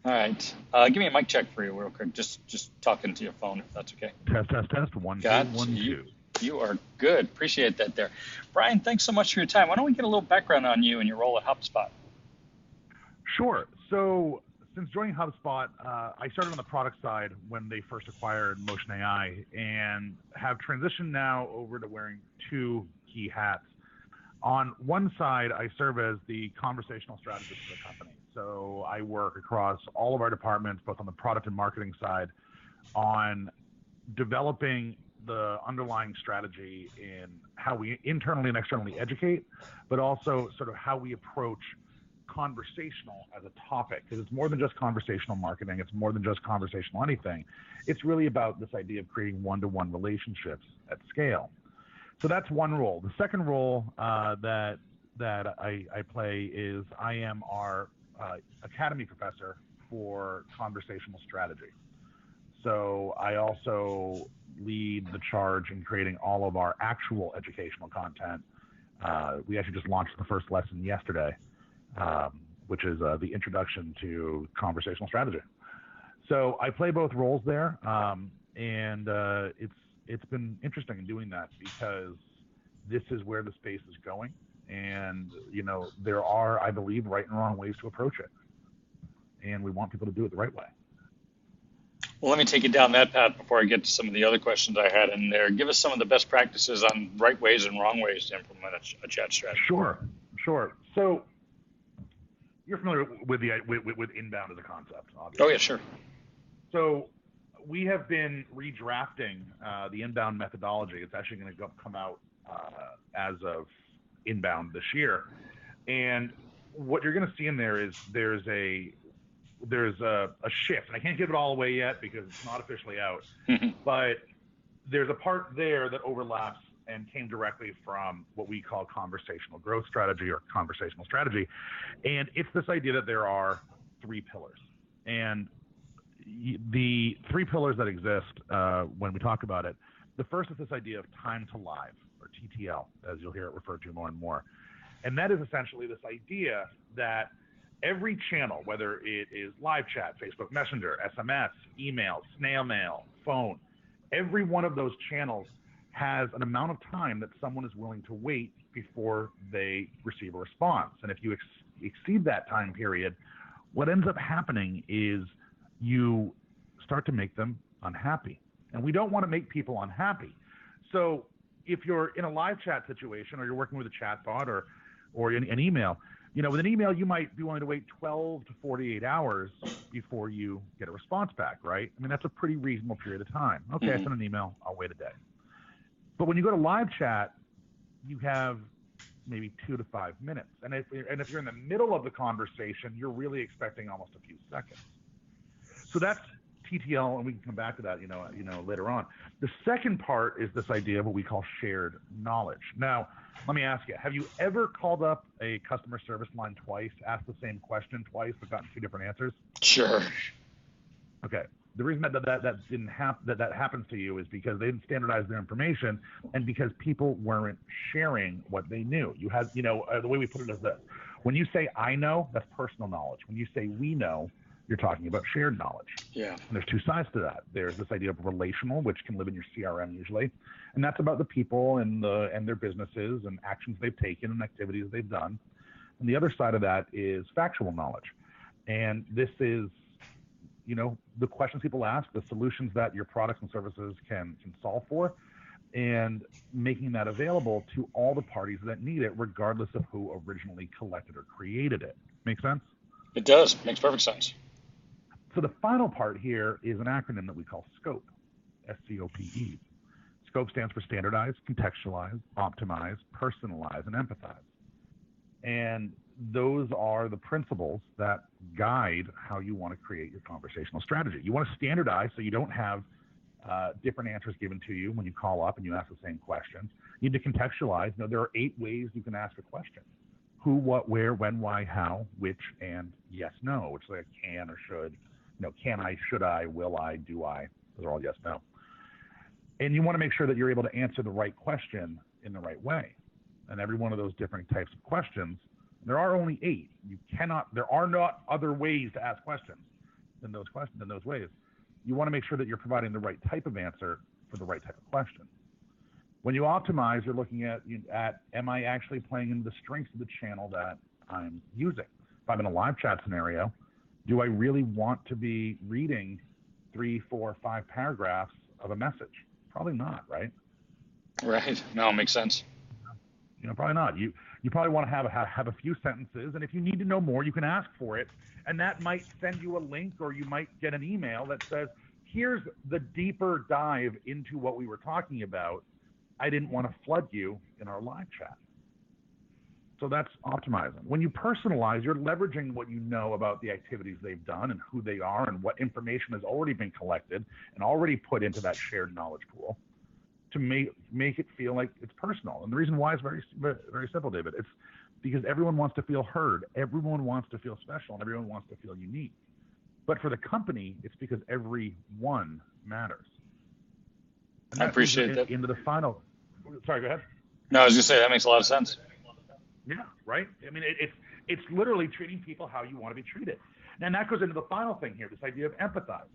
All right. Give me a mic check for you real quick. Just talking to your phone if that's okay. Test, test, test. One, two, Got one, you. two. You are good. Appreciate that there. Brian, thanks so much for your time. Why don't we get a little background on you and your role at HubSpot? Sure. So since joining HubSpot, I started on the product side when they first acquired Motion AI and have transitioned now over to wearing two key hats. On one side, I serve as the conversational strategist for the company. So I work across all of our departments, both on the product and marketing side, on developing the underlying strategy in how we internally and externally educate, but also sort of how we approach conversational as a topic, because it's more than just conversational marketing. It's more than just conversational anything. It's really about this idea of creating one-to-one relationships at scale. So that's one role. The second role that I play is I am our academy professor for conversational strategy. So I also lead the charge in creating all of our actual educational content. We actually just launched the first lesson yesterday, which is the introduction to conversational strategy. So I play both roles there, and it's been interesting in doing that because this is where the space is going, and there are, I believe, right and wrong ways to approach it, and we want people to do it the right way. Well, let me take you down that path before I get to some of the other questions I had in there. Give us some of the best practices on right ways and wrong ways to implement a chat strategy. Sure, sure. So you're familiar with with inbound as a concept, obviously. Oh, yeah, sure. So we have been redrafting the inbound methodology. It's actually going to come out as of inbound this year. And what you're going to see in there is there's a shift. And I can't give it all away yet because it's not officially out. But there's a part there that overlaps and came directly from what we call conversational growth strategy or conversational strategy. And it's this idea that there are three pillars. And the three pillars that exist when we talk about it, the first is this idea of time to live, or TTL, as you'll hear it referred to more and more. And that is essentially this idea that every channel, whether it is live chat, Facebook Messenger, SMS, email, snail mail, phone, every one of those channels has an amount of time that someone is willing to wait before they receive a response. And if you exceed that time period, what ends up happening is you start to make them unhappy. And we don't want to make people unhappy. So if you're in a live chat situation or you're working with a chat bot or an email, with an email, you might be willing to wait 12 to 48 hours before you get a response back, right? I mean, that's a pretty reasonable period of time. Okay, I sent an email, I'll wait a day. But when you go to live chat, you have maybe 2 to 5 minutes. And if you're in the middle of the conversation, you're really expecting almost a few seconds. So that's TTL, and we can come back to that, later on. The second part is this idea of what we call shared knowledge. Now, let me ask you, have you ever called up a customer service line twice, asked the same question twice, but gotten two different answers? Sure. Okay. The reason that happens to you is because they didn't standardize their information, and because people weren't sharing what they knew. You had, the way we put it is this: when you say "I know," that's personal knowledge. When you say "we know," you're talking about shared knowledge. Yeah. And there's two sides to that. There's this idea of relational, which can live in your CRM usually, and that's about the people and their businesses and actions they've taken and activities they've done. And the other side of that is factual knowledge, and this is, the questions people ask, the solutions that your products and services can solve for, and making that available to all the parties that need it, regardless of who originally collected or created it. Make sense? It does. Makes perfect sense. So the final part here is an acronym that we call SCOPE, SCOPE. SCOPE stands for standardize, contextualize, optimize, personalize, and empathize. And those are the principles that guide how you want to create your conversational strategy. You want to standardize so you don't have different answers given to you when you call up and you ask the same question. You need to contextualize. There are 8 ways you can ask a question: who, what, where, when, why, how, which, and yes, no, which is like can or should. Can I, should I, will I, do I? Those are all yes, no. And you want to make sure that you're able to answer the right question in the right way. And every one of those different types of questions, there are only 8. There are not other ways to ask questions. in those questions, in those ways. You want to make sure that you're providing the right type of answer for the right type of question. When you optimize, you're looking at am I actually playing into the strengths of the channel that I'm using? If I'm in a live chat scenario, do I really want to be reading 3, 4, 5 paragraphs of a message? Probably not, right? Right. No, it makes sense. Probably not. You probably want to have a few sentences, and if you need to know more, you can ask for it, and that might send you a link, or you might get an email that says, here's the deeper dive into what we were talking about. I didn't want to flood you in our live chat. So that's optimizing. When you personalize, you're leveraging what you know about the activities they've done and who they are and what information has already been collected and already put into that shared knowledge pool to make it feel like it's personal. And the reason why is very, very simple, David. It's because everyone wants to feel heard. Everyone wants to feel special, and everyone wants to feel unique. But for the company, it's because everyone matters. And I appreciate that. Into the final. Sorry, go ahead. No, I was going to say that makes a lot of sense. Yeah, right. I mean, it's literally treating people how you want to be treated, and that goes into the final thing here, this idea of empathize.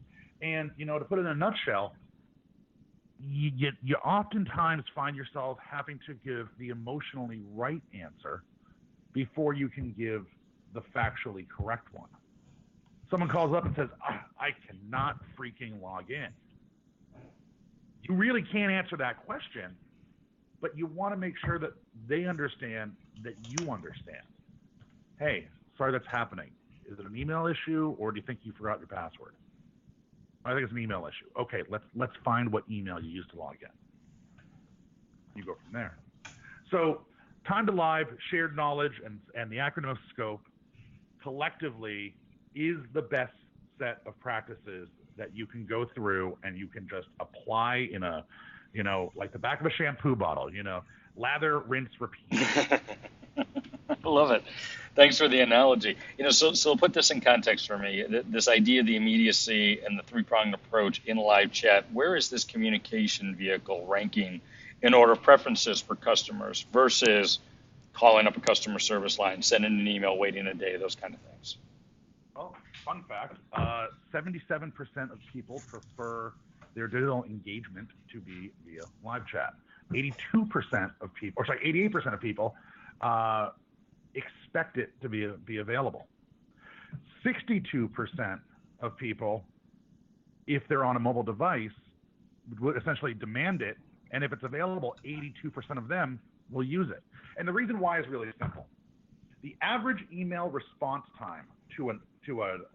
And to put it in a nutshell, you oftentimes find yourself having to give the emotionally right answer before you can give the factually correct one. Someone calls up and says, I cannot freaking log in. You really can't answer that question, but you want to make sure that they understand that you understand. Hey, sorry that's happening. Is it an email issue, or do you think you forgot your password? I think it's an email issue. Okay, let's find what email you used to log in. You go from there. So time to live, shared knowledge, and the acronym of SCOPE collectively is the best set of practices that you can go through and you can just apply in a, like the back of a shampoo bottle, lather, rinse, repeat. I love it. Thanks for the analogy. So put this in context for me. This idea of the immediacy and the three-pronged approach in live chat, where is this communication vehicle ranking in order of preferences for customers versus calling up a customer service line, sending an email, waiting a day, those kind of things? Well, fun fact, 77% of people prefer their digital engagement to be via live chat. 88% of people expect it to be available. 62% of people, if they're on a mobile device, would essentially demand it, and if it's available, 82% of them will use it. And the reason why is really simple. The average email response time to an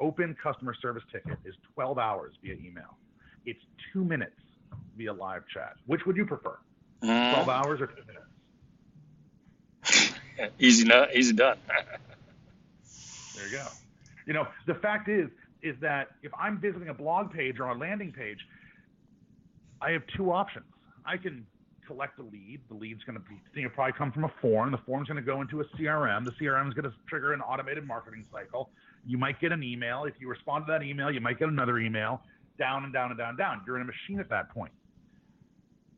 open customer service ticket is 12 hours via email. It's 2 minutes via live chat. Which would you prefer? 12 hours or 2 minutes? Easy done. There you go. The fact is that if I'm visiting a blog page or a landing page, I have two options. I can collect a lead. The lead's going to probably come from a form. The form's going to go into a CRM. The CRM is going to trigger an automated marketing cycle. You might get an email. If you respond to that email, you might get another email, down and down and down and down. You're in a machine at that point.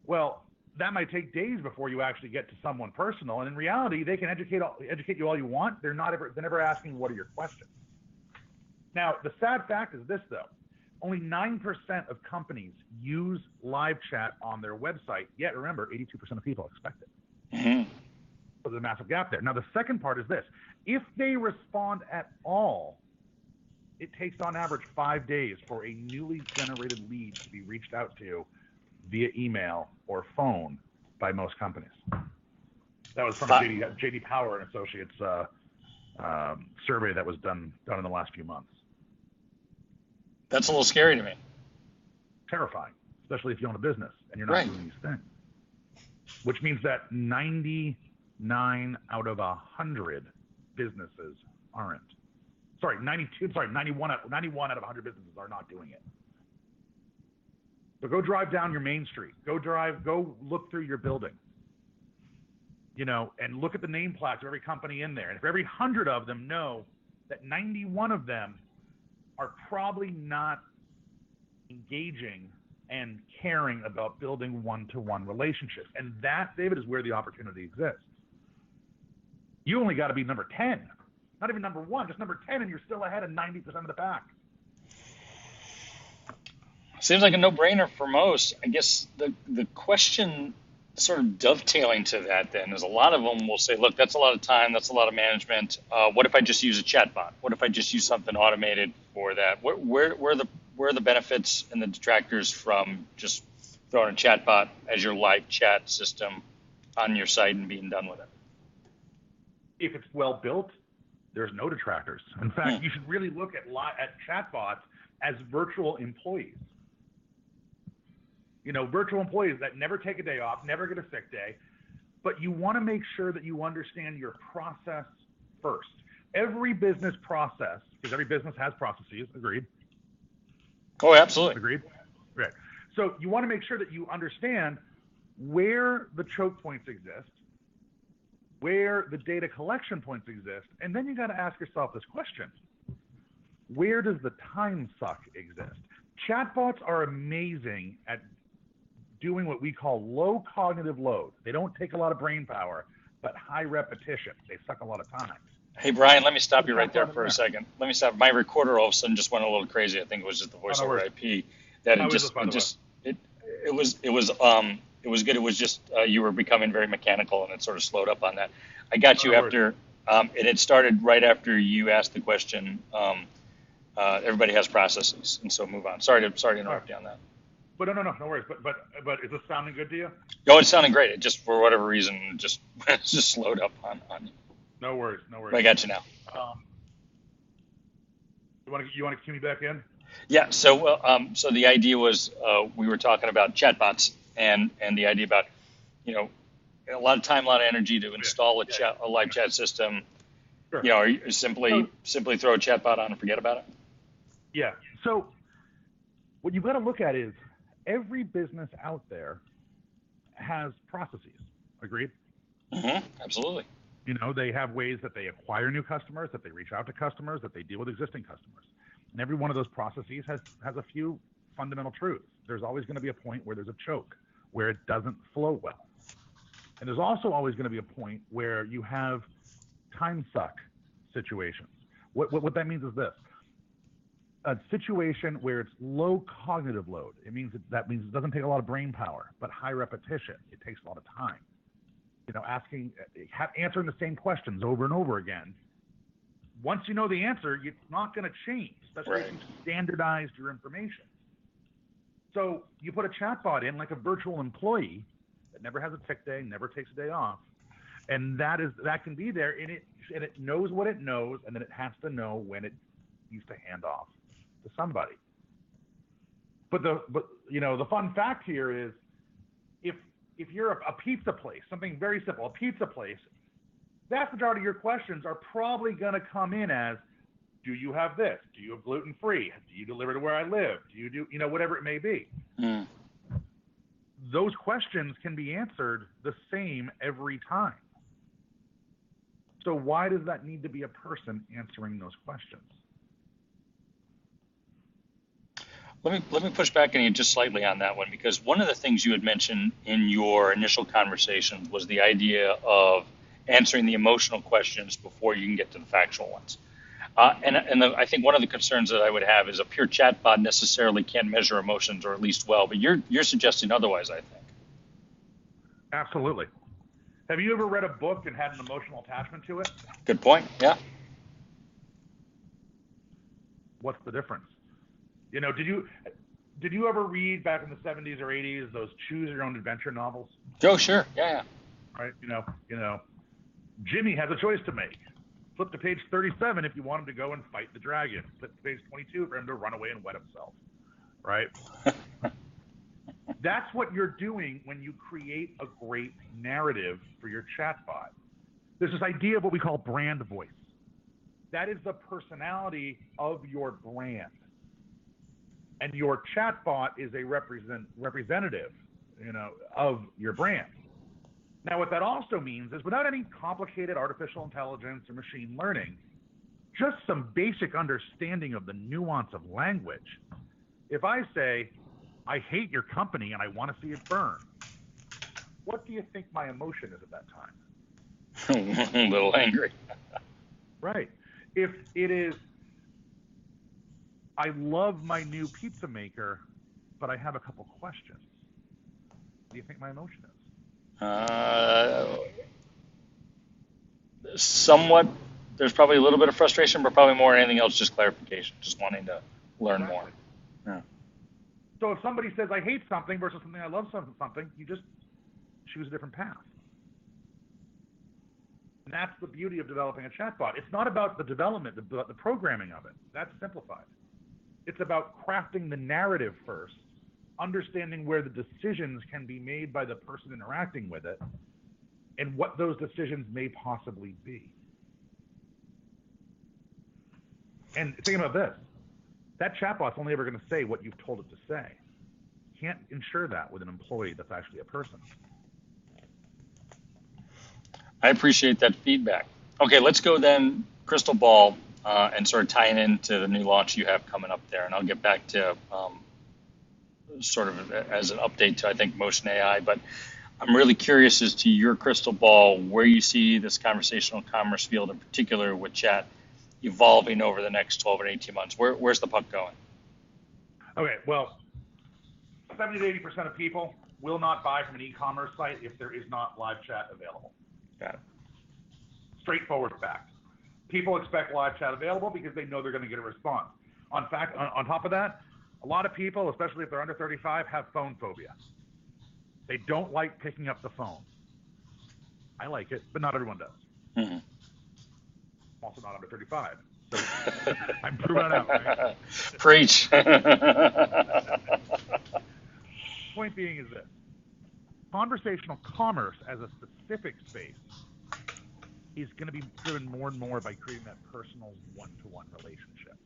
Well, that might take days before you actually get to someone personal. And in reality, they can educate you all you want. They're never asking, what are your questions? Now, the sad fact is this, though. Only 9% of companies use live chat on their website. Yet, remember, 82% of people expect it. Mm-hmm. So there's a massive gap there. Now, the second part is this. If they respond at all, it takes on average 5 days for a newly generated lead to be reached out to via email or phone by most companies. That was from a JD Power and Associates survey that was done in the last few months. That's a little scary to me. Terrifying, especially if you own a business and you're not doing these things. Which means that 99 out of 100 businesses aren't. 91 out of 100 businesses are not doing it. So go drive down your main street. Go look through your building. And look at the name plaques of every company in there. And if every 100 of them know that 91 of them are probably not engaging and caring about building one-to-one relationships. And that, David, is where the opportunity exists. You only got to be number 10, not even number 1, just number 10, and you're still ahead of 90% of the pack. Seems like a no-brainer for most. I guess the question sort of dovetailing to that then is a lot of them will say, look, that's a lot of time, that's a lot of management. What if I just use a chatbot? What if I just use something automated for that? Where are the benefits and the detractors from just throwing a chatbot as your live chat system on your site and being done with it? If it's well built, there's no detractors. In fact, Hmm. you should really look at chatbots as virtual employees. Virtual employees that never take a day off, never get a sick day, but you want to make sure that you understand your process first. Every business process, because every business has processes, agreed? Oh, absolutely. Agreed? Right. So you want to make sure that you understand where the choke points exist, where the data collection points exist, and then you got to ask yourself this question: where does the time suck exist? Chatbots are amazing at doing what we call low cognitive load. They don't take a lot of brain power, but high repetition. They suck a lot of time. Hey, Brian, let me stop Put a you right there chatbot in for a there. second. Let me stop. My recorder all of a sudden just went a little crazy. I think it was just the Oh, voice no over worries. IP that How is this, by the way? it was good. It was just you were becoming very mechanical and it sort of slowed up on that. I got Oh, you no worries. after and it started right after you asked the question. Everybody has processes, and so move on. Sorry to All right. interrupt you on that. But no worries. But is this sounding good to you? Oh, it's sounding great. It just for whatever reason just it just slowed up on you. No worries. No But worries. I got you now. Um, you want to cue me back in? Yeah. So the idea was we were talking about chatbots and the idea about a lot of time, a lot of energy to Yeah. install Yeah. a live chat system. Sure. Are you So simply throw a chatbot on and forget about it? yeah. So what you've got to look at is every business out there has processes. Agreed? Absolutely. They have ways that they acquire new customers, that they reach out to customers, that they deal with existing customers. And every one of those processes has a few fundamental truths. There's always going to be a point where there's a choke, where it doesn't flow well. And there's also always going to be a point where you have time suck situations. What that means is this: a situation where it's low cognitive load. That means it doesn't take a lot of brain power, but high repetition. It takes a lot of time. Answering the same questions over and over again. Once you know the answer, it's not going to change, especially if Right. you've standardized your information. So you put a chatbot in, like a virtual employee that never has a sick day, never takes a day off, and that can be there, and it knows what it knows, and then it has to know when it needs to hand off to somebody. But the fun fact here is, if you're a pizza place, something very simple, a pizza place, vast majority of your questions are probably going to come in as, do you have this? Do you have gluten-free? Do you deliver to where I live? Do you do, whatever it may be? Mm. Those questions can be answered the same every time. So why does that need to be a person answering those questions? Let me push back on you just slightly on that one, because one of the things you had mentioned in your initial conversations was the idea of answering the emotional questions before you can get to the factual ones. I think one of the concerns that I would have is a pure chatbot necessarily can't measure emotions, or at least well. But you're suggesting otherwise, I think. Absolutely. Have you ever read a book and had an emotional attachment to it? Good point. Yeah. What's the difference? Did you ever read back in the 70s or 80s those choose your own adventure novels? Oh, sure. Yeah. Right? Jimmy has a choice to make. Flip to page 37 if you want him to go and fight the dragon. Flip to page 22 for him to run away and wet himself. Right? That's what you're doing when you create a great narrative for your chatbot. There's this idea of what we call brand voice. That is the personality of your brand. And your chatbot is a representative, of your brand. Now, what that also means is, without any complicated artificial intelligence or machine learning, just some basic understanding of the nuance of language. If I say, I hate your company and I want to see it burn, what do you think my emotion is at that time? A little angry. Right. If it is, I love my new pizza maker but I have a couple questions. What do you think my emotion is? Somewhat. There's probably a little bit of frustration, but probably more than anything else, just clarification, just wanting to learn more. Exactly. Yeah. So if somebody says I hate something versus something I love something, you just choose a different path. And that's the beauty of developing a chatbot. It's not about the development, the programming of it. That's simplified. It's about crafting the narrative first, understanding where the decisions can be made by the person interacting with it, and what those decisions may possibly be. And think about this. That chatbot's only ever going to say what you've told it to say. You can't ensure that with an employee that's actually a person. I appreciate that feedback. Okay, let's go then, crystal ball, and sort of tying into the new launch you have coming up there. And I'll get back to sort of as an update to, I think, Motion AI. But I'm really curious as to your crystal ball, where you see this conversational commerce field in particular with chat evolving over the next 12 and 18 months. Where's the puck going? Okay, well, 70 to 80% of people will not buy from an e-commerce site if there is not live chat available. Got it. Straightforward fact. People expect live chat available because they know they're going to get a response. On top of that, a lot of people, especially if they're under 35, have phone phobia. They don't like picking up the phone. I like it, but not everyone does. Mm-hmm. I'm also not under 35, so I'm proving it out. Right? Preach. Point being is this. Conversational commerce as a specific space is going to be driven more and more by creating that personal one-to-one relationship.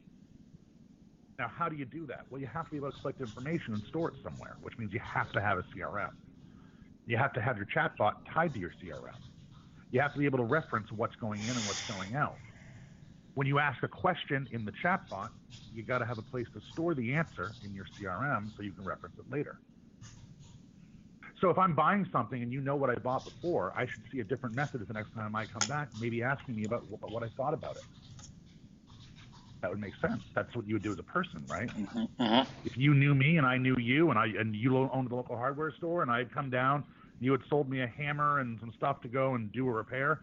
Now, how do you do that? Well, you have to be able to collect information and store it somewhere, which means you have to have a CRM. You have to have your chatbot tied to your CRM. You have to be able to reference what's going in and what's going out. When you ask a question in the chatbot, you got to have a place to store the answer in your CRM so you can reference it later. So if I'm buying something and you know what I bought before, I should see a different message the next time I come back, maybe asking me about what I thought about it. That would make sense. That's what you would do as a person, right? Mm-hmm. Mm-hmm. If you knew me and I knew you and you owned the local hardware store and I'd come down, you had sold me a hammer and some stuff to go and do a repair,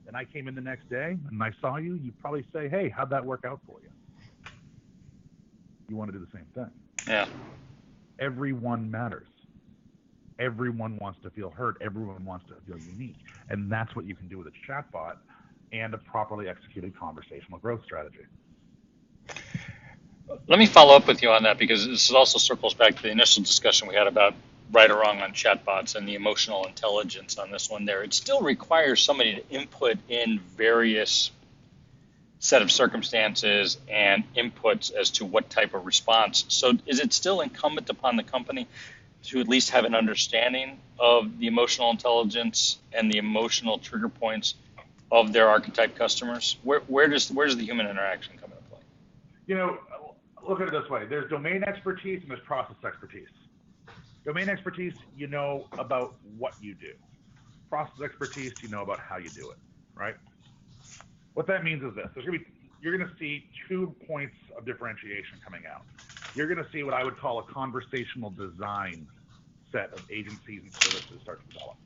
and I came in the next day and I saw you, you'd probably say, hey, how'd that work out for you? You want to do the same thing. Yeah. Everyone matters. Everyone wants to feel heard. Everyone wants to feel unique. And that's what you can do with a chatbot and a properly executed conversational growth strategy. Let me follow up with you on that, because this also circles back to the initial discussion we had about right or wrong on chatbots and the emotional intelligence on this one there. It still requires somebody to input in various set of circumstances and inputs as to what type of response. So is it still incumbent upon the company to at least have an understanding of the emotional intelligence and the emotional trigger points of their archetype customers? Where does the human interaction come into play? You know, look at it this way. There's domain expertise and there's process expertise. Domain expertise, you know about what you do. Process expertise, you know about how you do it, right? What that means is this. You're going to see 2 points of differentiation coming out. You're going to see what I would call a conversational design set of agencies and services start to develop.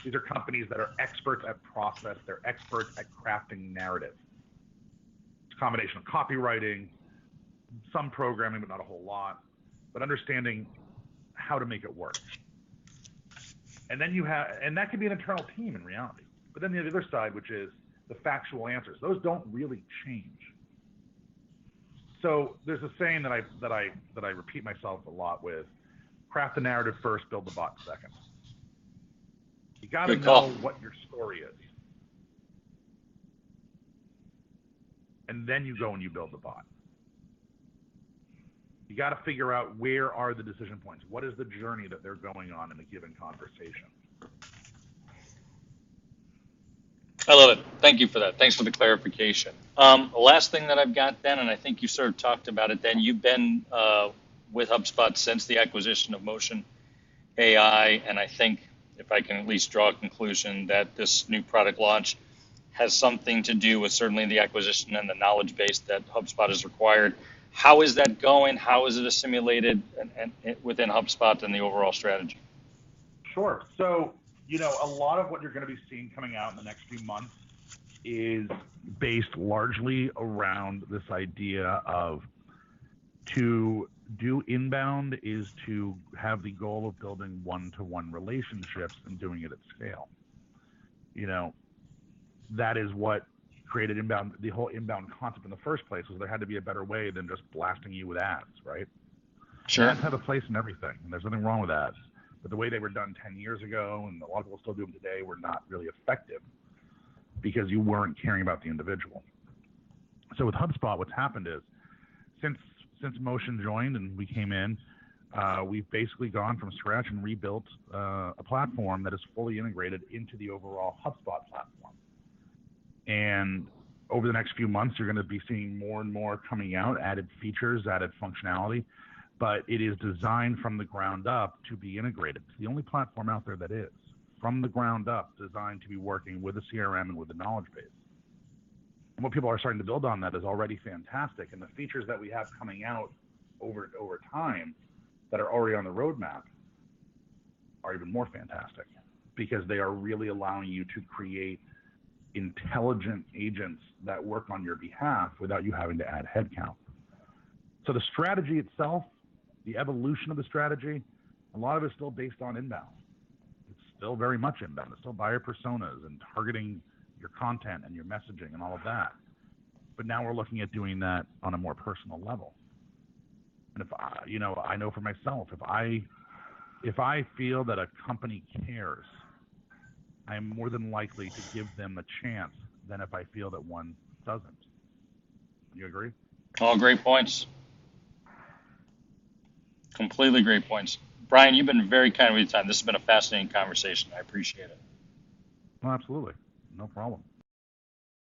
These are companies that are experts at process. They're experts at crafting narrative. It's a combination of copywriting, some programming, but not a whole lot, but understanding how to make it work. And then and that can be an internal team in reality. But then the other side, which is the factual answers, those don't really change. So there's a saying that I repeat myself a lot with: craft the narrative first, build the bot second. You got to know what your story is. And then you go and you build the bot. You got to figure out where are the decision points. What is the journey that they're going on in a given conversation? I love it. Thank you for that. Thanks for the clarification. The last thing that I've got then, and I think you sort of talked about it then, you've been with HubSpot since the acquisition of Motion AI, and I think, if I can at least draw a conclusion, that this new product launch has something to do with certainly the acquisition and the knowledge base that HubSpot has required. How is that going? How is it assimilated and within HubSpot and the overall strategy? Sure. So, a lot of what you're going to be seeing coming out in the next few months is based largely around this idea of to do inbound is to have the goal of building one-to-one relationships and doing it at scale. That is what created inbound, the whole inbound concept in the first place, was there had to be a better way than just blasting you with ads, right? And Sure. ads have a place in everything, and there's nothing wrong with ads. But the way they were done 10 years ago, and a lot of people still do them today, were not really effective because you weren't caring about the individual. So with HubSpot, what's happened is since Motion joined and we came in, we've basically gone from scratch and rebuilt a platform that is fully integrated into the overall HubSpot platform. And over the next few months, you're going to be seeing more and more coming out, added features, added functionality, but it is designed from the ground up to be integrated. It's the only platform out there that is, from the ground up, designed to be working with a CRM and with a knowledge base. And what people are starting to build on that is already fantastic. And the features that we have coming out over time that are already on the roadmap are even more fantastic, because they are really allowing you to create intelligent agents that work on your behalf without you having to add headcount. So the strategy itself, the evolution of the strategy, a lot of it's still based on inbound. It's still very much inbound. It's still buyer personas and targeting your content and your messaging and all of that. But now we're looking at doing that on a more personal level. And if I know for myself, if I feel that a company cares, I am more than likely to give them a chance than if I feel that one doesn't. You agree? All great points. Completely great points. Brian, you've been very kind with your time. This has been a fascinating conversation. I appreciate it. Well, absolutely. No problem.